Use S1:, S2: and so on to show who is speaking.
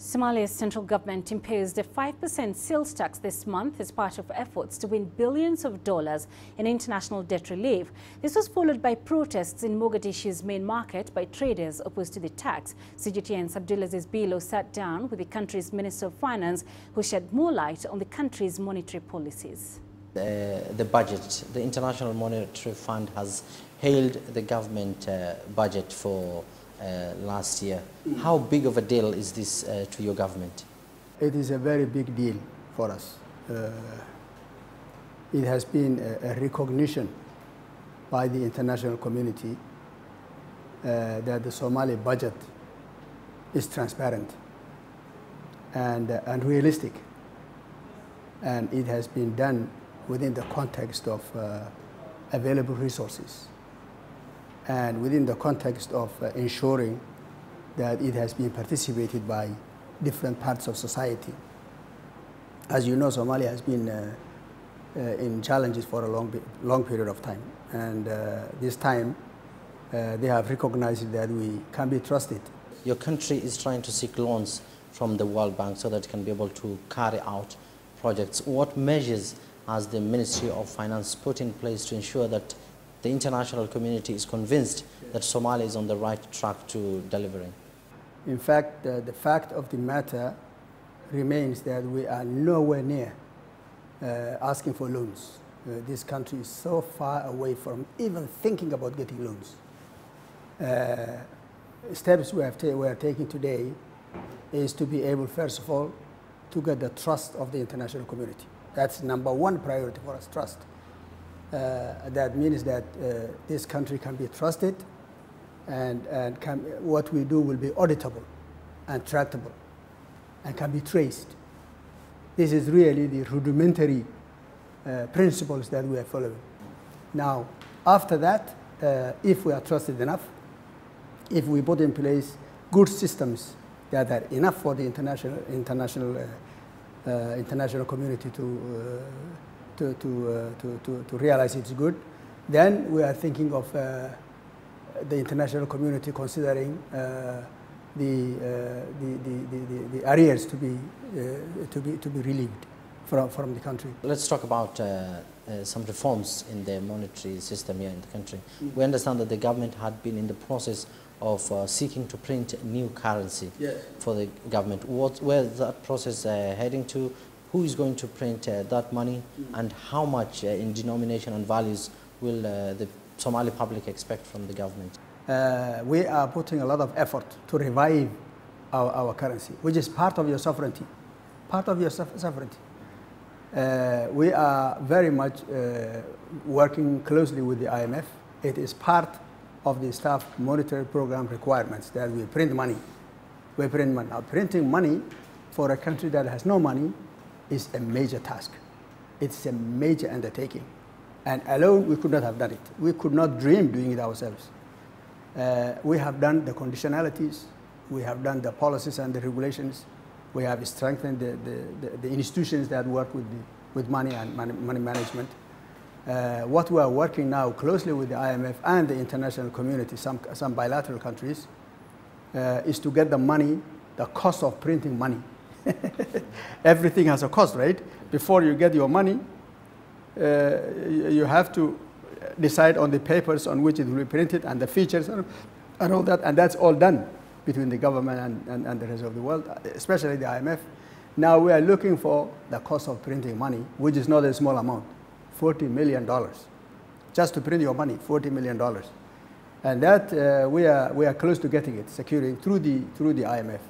S1: Somalia's central government imposed a 5% sales tax this month as part of efforts to win billions of dollars in international debt relief. This was followed by protests in Mogadishu's main market by traders opposed to the tax. CGTN's Abdulaziz Billow sat down with the country's Minister of Finance, who shed more light on the country's monetary policies.
S2: The budget, the International Monetary Fund has hailed the government budget for last year. How big of a deal is this to your government?
S3: It is a very big deal for us. It has been a recognition by the international community that the Somali budget is transparent and realistic. And it has been done within the context of available resources and within the context of ensuring that it has been participated by different parts of society. As you know, Somalia has been in challenges for a long period of time. And this time, they have recognized that we can be trusted.
S2: Your country is trying to seek loans from the World Bank so that it can be able to carry out projects. What measures has the Ministry of Finance put in place to ensure that the international community is convinced that Somalia is on the right track to delivering?
S3: In fact, the fact of the matter remains that we are nowhere near asking for loans. This country is so far away from even thinking about getting loans. Steps we are taking today is to be able, first of all, to get the trust of the international community. That's number one priority for us, trust. That means that this country can be trusted and what we do will be auditable and tractable and can be traced. This is really the rudimentary principles that we are following. Now, after that, if we are trusted enough, if we put in place good systems that are enough for the international community to realize it's good, then we are thinking of the international community considering the arrears to be relieved from the country.
S2: Let's talk about some reforms in the monetary system here in the country. We understand that the government had been in the process of seeking to print new currency for the government. Where is that process heading to? Who is going to print that money, and how much in denomination and values will the Somali public expect from the government?
S3: We are putting a lot of effort to revive our currency, which is part of your sovereignty. Part of your sovereignty. We are very much working closely with the IMF. It is part of the staff monetary program requirements that we print money. We print money. Now, printing money for a country that has no money is a major task. It's a major undertaking. And alone, we could not have done it. We could not dream doing it ourselves. We have done the conditionalities. We have done the policies and the regulations. We have strengthened the institutions that work with money and money management. What we are working now closely with the IMF and the international community, some bilateral countries, is to get the money, the cost of printing money. Everything has a cost, right? Before you get your money, you have to decide on the papers on which it will be printed and the features and all that, and that's all done between the government and the rest of the world, especially the IMF. Now we are looking for the cost of printing money, which is not a small amount, $40 million. Just to print your money, $40 million. And that we are close to getting it, securing through the IMF.